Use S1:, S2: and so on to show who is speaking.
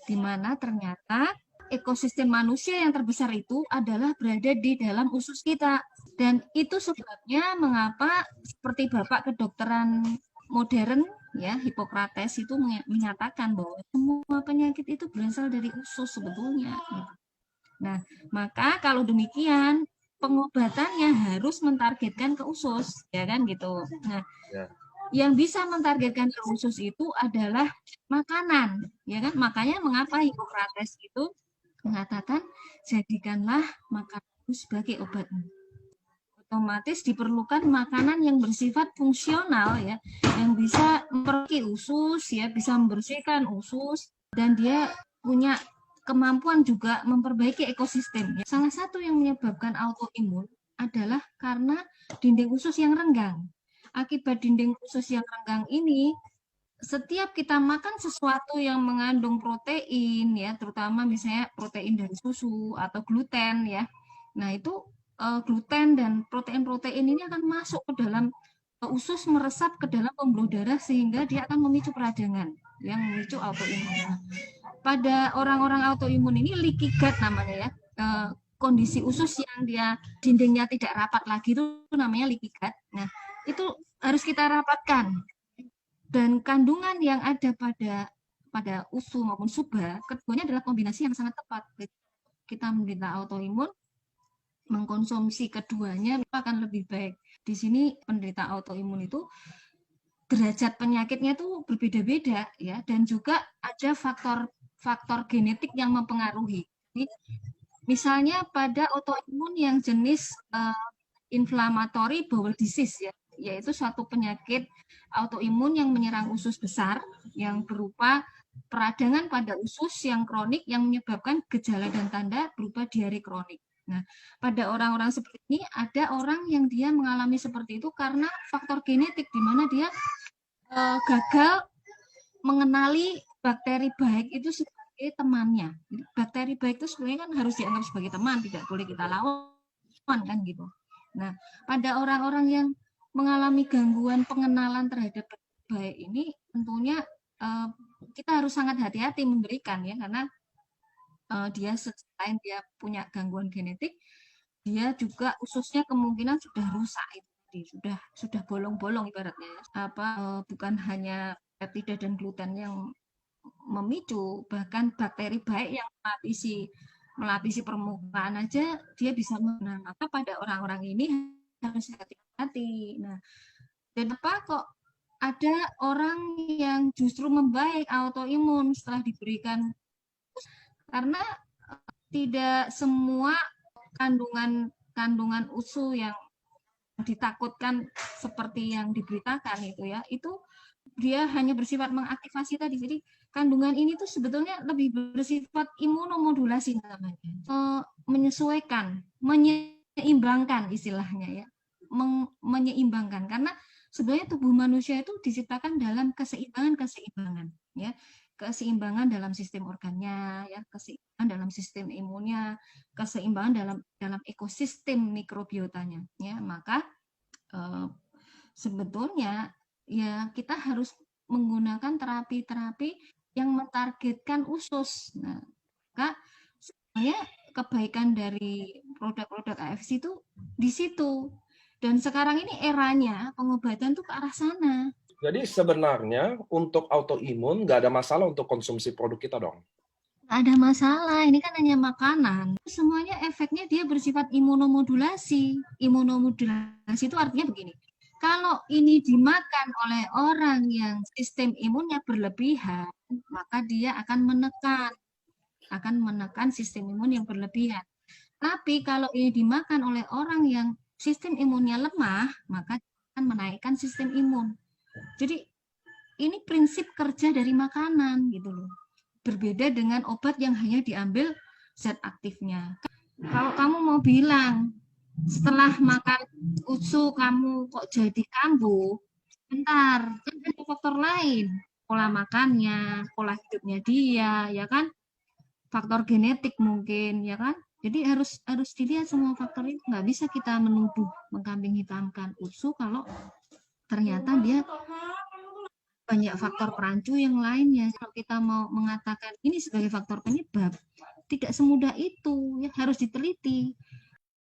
S1: di mana ternyata ekosistem manusia yang terbesar itu adalah berada di dalam usus kita. Dan itu sebabnya mengapa seperti Bapak kedokteran modern ya, Hippocrates itu menyatakan bahwa semua penyakit itu berasal dari usus sebetulnya. Nah, maka kalau demikian pengobatannya harus mentargetkan ke usus, ya kan gitu. Nah,
S2: Ya.
S1: yang bisa mentargetkan ke usus itu adalah makanan, ya kan? Makanya mengapa Hippocrates itu mengatakan jadikanlah makanan sebagai obatmu. Otomatis diperlukan makanan yang bersifat fungsional ya, yang bisa memperbaiki usus ya, bisa membersihkan usus, dan dia punya kemampuan juga memperbaiki ekosistem. Salah satu yang menyebabkan autoimun adalah karena dinding usus yang renggang. Akibat dinding usus yang renggang ini, setiap kita makan sesuatu yang mengandung protein ya, terutama misalnya protein dari susu atau gluten ya. Nah, itu gluten dan protein-protein ini akan masuk ke dalam usus, meresap ke dalam pembuluh darah sehingga dia akan memicu peradangan yang memicu autoimun. Pada orang-orang autoimun ini leaky gut namanya ya. Kondisi usus yang dia dindingnya tidak rapat lagi itu namanya leaky gut. Nah, itu harus kita rapatkan. Dan kandungan yang ada pada usu maupun suba, keduanya adalah kombinasi yang sangat tepat. Kita menderita autoimun, mengkonsumsi keduanya akan lebih baik. Di sini penderita autoimun itu derajat penyakitnya itu berbeda-beda ya, dan juga ada faktor genetik yang mempengaruhi. Jadi, misalnya pada autoimun yang jenis inflammatory bowel disease ya, yaitu suatu penyakit autoimun yang menyerang usus besar yang berupa peradangan pada usus yang kronik yang menyebabkan gejala dan tanda berupa diare kronik. Nah, pada orang-orang seperti ini ada orang yang dia mengalami seperti itu karena faktor genetik di mana dia gagal mengenali bakteri baik itu sebagai temannya. Bakteri baik itu sebenarnya kan harus dianggap sebagai teman, tidak boleh kita lawan kan gitu. Nah, pada orang-orang yang mengalami gangguan pengenalan terhadap baik ini, tentunya kita harus sangat hati-hati memberikan ya, karena dia selain dia punya gangguan genetik, dia juga ususnya kemungkinan sudah rusak itu, sudah bolong-bolong ibaratnya. Bukan hanya peptida dan gluten yang memicu, bahkan bakteri baik yang melapisi permukaan aja dia bisa menang. Maka pada orang-orang ini harus hati-hati. Nah, dan apa kok ada orang yang justru membaik autoimun setelah diberikan, karena tidak semua kandungan usu yang ditakutkan seperti yang diberitakan itu dia hanya bersifat mengaktifasi tadi. Jadi kandungan ini tuh sebetulnya lebih bersifat imunomodulasi namanya, menyesuaikan, menyeimbangkan istilahnya ya, menyeimbangkan, karena sebenarnya tubuh manusia itu diciptakan dalam keseimbangan ya, keseimbangan dalam sistem organnya ya, keseimbangan dalam sistem imunnya, keseimbangan dalam ekosistem mikrobiotanya ya. Maka sebetulnya ya kita harus menggunakan terapi-terapi yang mentargetkan usus. Nah, maka sebenarnya kebaikan dari produk-produk AFC itu di situ. Dan sekarang ini eranya pengobatan tuh ke arah sana.
S2: Jadi sebenarnya untuk autoimun nggak ada masalah untuk konsumsi produk kita dong?
S1: Nggak ada masalah, ini kan hanya makanan. Semuanya efeknya dia bersifat imunomodulasi. Imunomodulasi itu artinya begini, kalau ini dimakan oleh orang yang sistem imunnya berlebihan, maka dia akan menekan sistem imun yang berlebihan. Tapi kalau ini dimakan oleh orang yang sistem imunnya lemah, maka akan menaikkan sistem imun. Jadi ini prinsip kerja dari makanan gitu loh. Berbeda dengan obat yang hanya diambil zat aktifnya. Kalau kamu mau bilang setelah makan usu kamu kok jadi kambuh, bentar, kan ada faktor lain, pola makannya, pola hidupnya dia, ya kan, faktor genetik mungkin, ya kan. Jadi harus dilihat semua faktor itu. Nggak bisa kita menuduh, mengkambing hitamkan usu kalau ternyata dia banyak faktor perancu yang lainnya. Kalau kita mau mengatakan ini sebagai faktor penyebab, tidak semudah itu, ya harus diteliti.